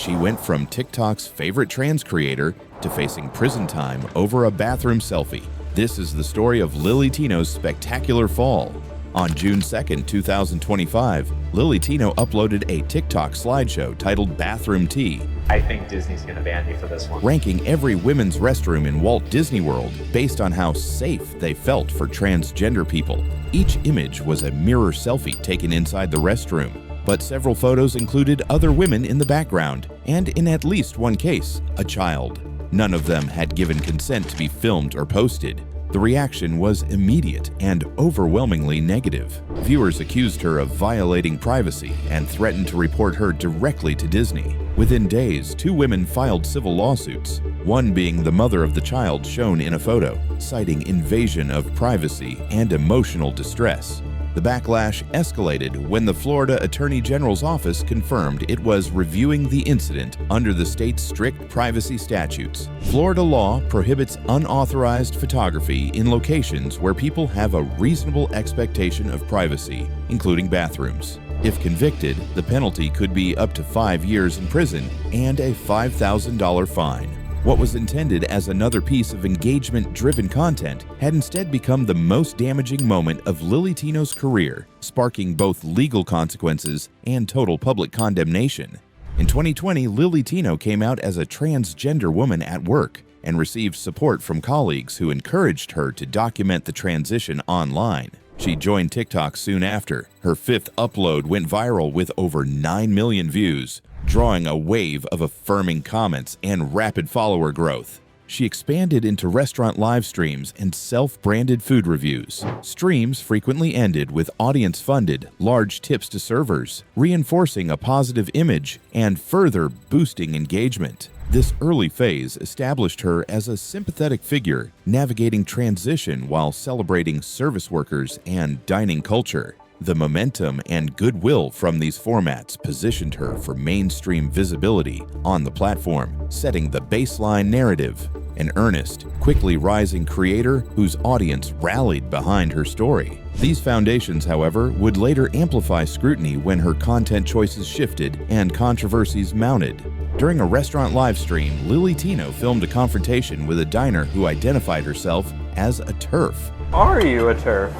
she went from TikTok's favorite trans creator to facing prison time over a bathroom selfie. This is the story of Lilly Tino's spectacular fall. On June 2, 2025, Lilly Tino uploaded a TikTok slideshow titled Bathroom Tea, I think Disney's gonna ban me for this one. ranking every women's restroom in Walt Disney World based on how safe they felt for transgender people. Each image was a mirror selfie taken inside the restroom, but several photos included other women in the background, and in at least one case, a child. None of them had given consent to be filmed or posted. The reaction was immediate and overwhelmingly negative. Viewers accused her of violating privacy and threatened to report her directly to Disney. Within days, 2 women filed civil lawsuits, one being the mother of the child shown in a photo, citing invasion of privacy and emotional distress. The backlash escalated when the Florida Attorney General's office confirmed it was reviewing the incident under the state's strict privacy statutes. Florida law prohibits unauthorized photography in locations where people have a reasonable expectation of privacy, including bathrooms. If convicted, the penalty could be up to 5 years in prison and a $5,000 fine. What was intended as another piece of engagement-driven content had instead become the most damaging moment of Lilly Tino's career, sparking both legal consequences and total public condemnation. In 2020, Lilly Tino came out as a transgender woman at work and received support from colleagues who encouraged her to document the transition online. She joined TikTok soon after. Her 5th upload went viral with over 9 million views, drawing a wave of affirming comments and rapid follower growth. She expanded into restaurant live streams and self-branded food reviews. Streams frequently ended with audience-funded, large tips to servers, reinforcing a positive image and further boosting engagement. This early phase established her as a sympathetic figure, navigating transition while celebrating service workers and dining culture. The momentum and goodwill from these formats positioned her for mainstream visibility on the platform, setting the baseline narrative. An earnest, quickly rising creator whose audience rallied behind her story. These foundations, however, would later amplify scrutiny when her content choices shifted and controversies mounted. During a restaurant live stream, Lilly Tino filmed a confrontation with a diner who identified herself as a TERF. Are you a TERF?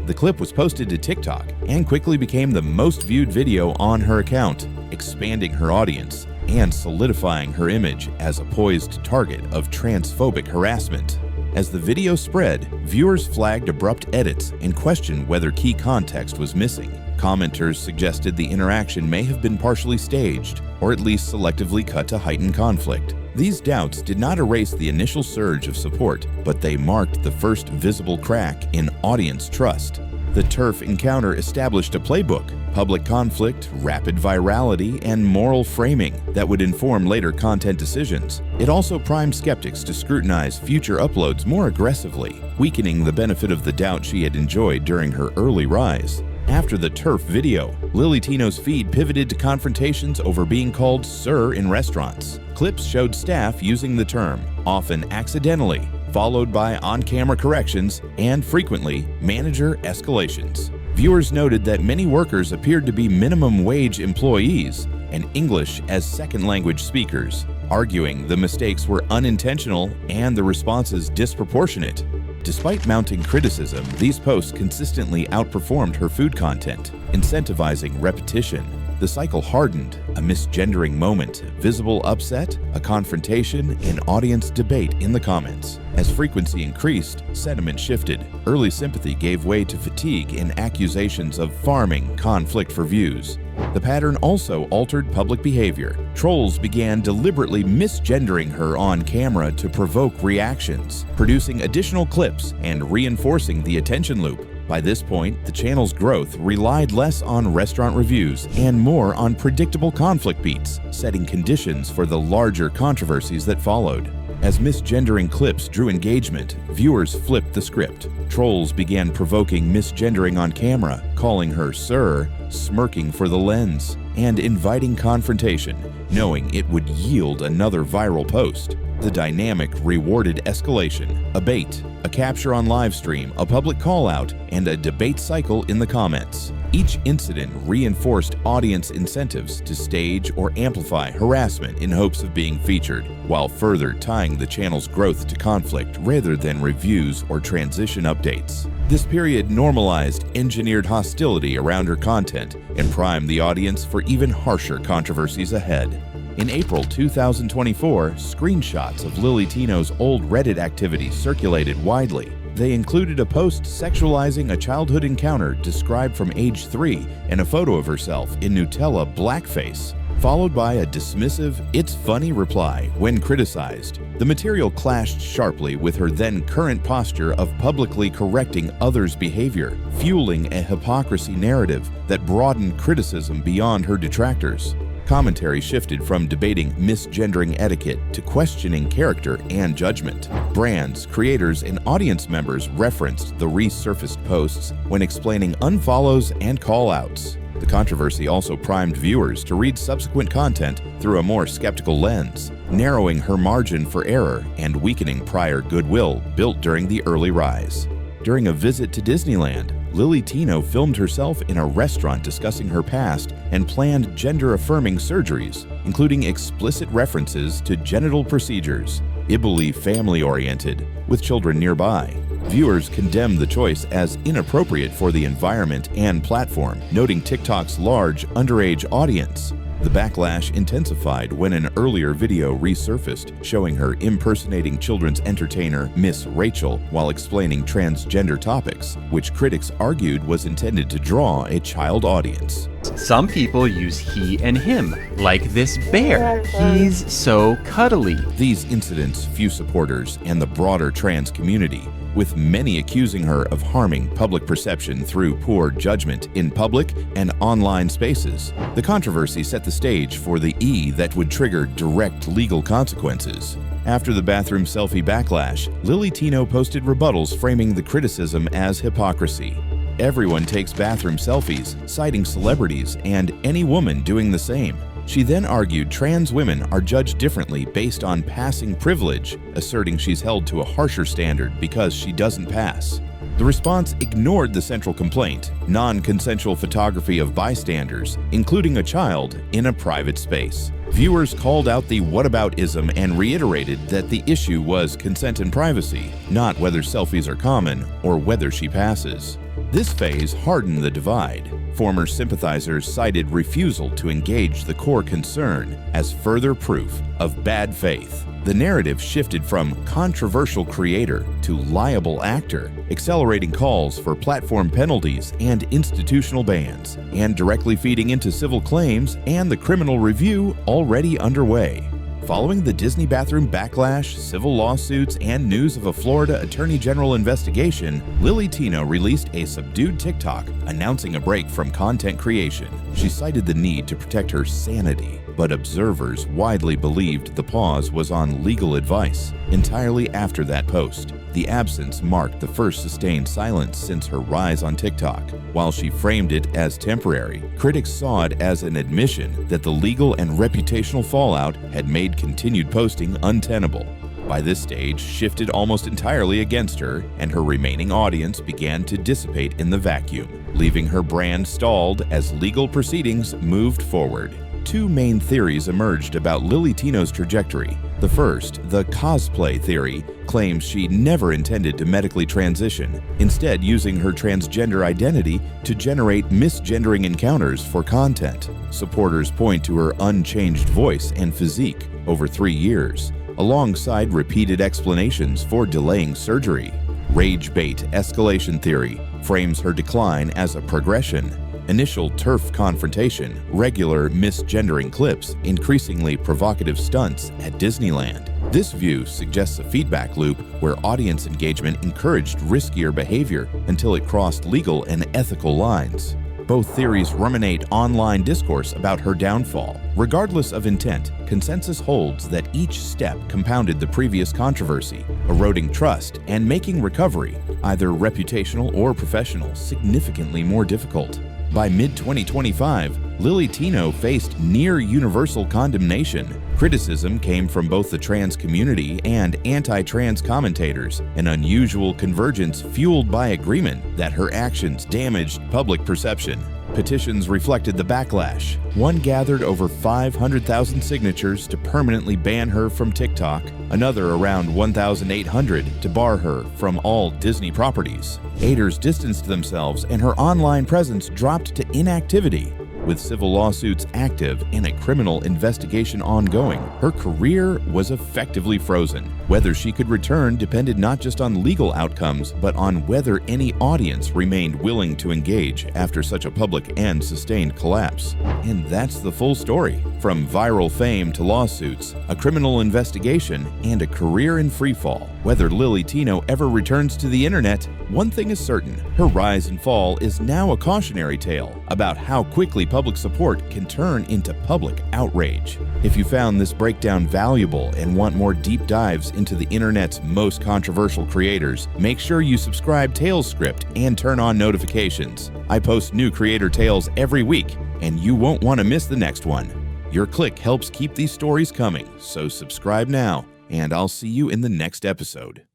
The clip was posted to TikTok and quickly became the most viewed video on her account, expanding her audience and solidifying her image as a poised target of transphobic harassment. As the video spread, viewers flagged abrupt edits and questioned whether key context was missing. Commenters suggested the interaction may have been partially staged, or at least selectively cut to heighten conflict. These doubts did not erase the initial surge of support, but they marked the first visible crack in audience trust. The TERF encounter established a playbook, public conflict, rapid virality, and moral framing that would inform later content decisions. It also primed skeptics to scrutinize future uploads more aggressively, weakening the benefit of the doubt she had enjoyed during her early rise. After the TERF video, Lilly Tino's feed pivoted to confrontations over being called "sir" in restaurants. Clips showed staff using the term, often accidentally, followed by on-camera corrections and, frequently, manager escalations. Viewers noted that many workers appeared to be minimum wage employees and English as second language speakers, arguing the mistakes were unintentional and the responses disproportionate. Despite mounting criticism, these posts consistently outperformed her food content, incentivizing repetition. The cycle hardened, a misgendering moment, visible upset, a confrontation, and audience debate in the comments. As frequency increased, sentiment shifted. Early sympathy gave way to fatigue and accusations of farming conflict for views. The pattern also altered public behavior. Trolls began deliberately misgendering her on camera to provoke reactions, producing additional clips and reinforcing the attention loop. By this point, the channel's growth relied less on restaurant reviews and more on predictable conflict beats, setting conditions for the larger controversies that followed. As misgendering clips drew engagement, viewers flipped the script. Trolls began provoking misgendering on camera, calling her "sir," smirking for the lens, and inviting confrontation, knowing it would yield another viral post. The dynamic rewarded escalation, a bait, a capture on live stream, a public call-out, and a debate cycle in the comments. Each incident reinforced audience incentives to stage or amplify harassment in hopes of being featured, while further tying the channel's growth to conflict rather than reviews or transition updates. This period normalized engineered hostility around her content and primed the audience for even harsher controversies ahead. In April 2024, screenshots of Lilly Tino's old Reddit activity circulated widely. They included a post sexualizing a childhood encounter described from age 3 and a photo of herself in Nutella blackface, followed by a dismissive, "it's funny" reply when criticized. The material clashed sharply with her then current posture of publicly correcting others' behavior, fueling a hypocrisy narrative that broadened criticism beyond her detractors. Commentary shifted from debating misgendering etiquette to questioning character and judgment. Brands, creators, and audience members referenced the resurfaced posts when explaining unfollows and call-outs. The controversy also primed viewers to read subsequent content through a more skeptical lens, narrowing her margin for error and weakening prior goodwill built during the early rise. During a visit to Disneyland, Lilly Tino filmed herself in a restaurant discussing her past and planned gender-affirming surgeries, including explicit references to genital procedures, ibbly family-oriented, with children nearby. Viewers condemned the choice as inappropriate for the environment and platform, noting TikTok's large underage audience. The backlash intensified when an earlier video resurfaced, showing her impersonating children's entertainer Miss Rachel while explaining transgender topics, which critics argued was intended to draw a child audience. Some people use he and him, like this bear. He's so cuddly. These incidents few supporters and the broader trans community, with many accusing her of harming public perception through poor judgment in public and online spaces. The controversy set the stage for the E that would trigger direct legal consequences. After the bathroom selfie backlash, Lilly Tino posted rebuttals framing the criticism as hypocrisy. Everyone takes bathroom selfies, citing celebrities and any woman doing the same. She then argued trans women are judged differently based on passing privilege, asserting she's held to a harsher standard because she doesn't pass. The response ignored the central complaint, non-consensual photography of bystanders, including a child, in a private space. Viewers called out the whataboutism and reiterated that the issue was consent and privacy, not whether selfies are common or whether she passes. This phase hardened the divide. Former sympathizers cited refusal to engage the core concern as further proof of bad faith. The narrative shifted from controversial creator to liable actor, accelerating calls for platform penalties and institutional bans, and directly feeding into civil claims and the criminal review already underway. Following the Disney bathroom backlash, civil lawsuits, and news of a Florida Attorney General investigation, Lilly Tino released a subdued TikTok announcing a break from content creation. She cited the need to protect her sanity, but observers widely believed the pause was on legal advice. Entirely after that post, the absence marked the first sustained silence since her rise on TikTok. While she framed it as temporary, critics saw it as an admission that the legal and reputational fallout had made continued posting untenable. By this stage, shifted almost entirely against her, and her remaining audience began to dissipate in the vacuum, leaving her brand stalled as legal proceedings moved forward. Two main theories emerged about Lilly Tino's trajectory. The first, the cosplay theory, claims she never intended to medically transition, instead using her transgender identity to generate misgendering encounters for content. Supporters point to her unchanged voice and physique over 3 years, alongside repeated explanations for delaying surgery. Rage bait escalation theory frames her decline as a progression. Initial TERF confrontation, regular misgendering clips, increasingly provocative stunts at Disneyland. This view suggests a feedback loop where audience engagement encouraged riskier behavior until it crossed legal and ethical lines. Both theories ruminate online discourse about her downfall. Regardless of intent, consensus holds that each step compounded the previous controversy, eroding trust and making recovery, either reputational or professional, significantly more difficult. By mid-2025, Lilly Tino faced near-universal condemnation. Criticism came from both the trans community and anti-trans commentators, an unusual convergence fueled by agreement that her actions damaged public perception. Petitions reflected the backlash. One gathered over 500,000 signatures to permanently ban her from TikTok, another around 1,800 to bar her from all Disney properties. Haters distanced themselves and her online presence dropped to inactivity. With civil lawsuits active and a criminal investigation ongoing, her career was effectively frozen. Whether she could return depended not just on legal outcomes, but on whether any audience remained willing to engage after such a public and sustained collapse. And that's the full story. From viral fame to lawsuits, a criminal investigation, and a career in freefall. Whether Lilly Tino ever returns to the internet, one thing is certain: her rise and fall is now a cautionary tale about how quickly public support can turn into public outrage. If you found this breakdown valuable and want more deep dives into the internet's most controversial creators, make sure you subscribe Tales Script and turn on notifications. I post new creator tales every week, and you won't want to miss the next one. Your click helps keep these stories coming, so subscribe now, and I'll see you in the next episode.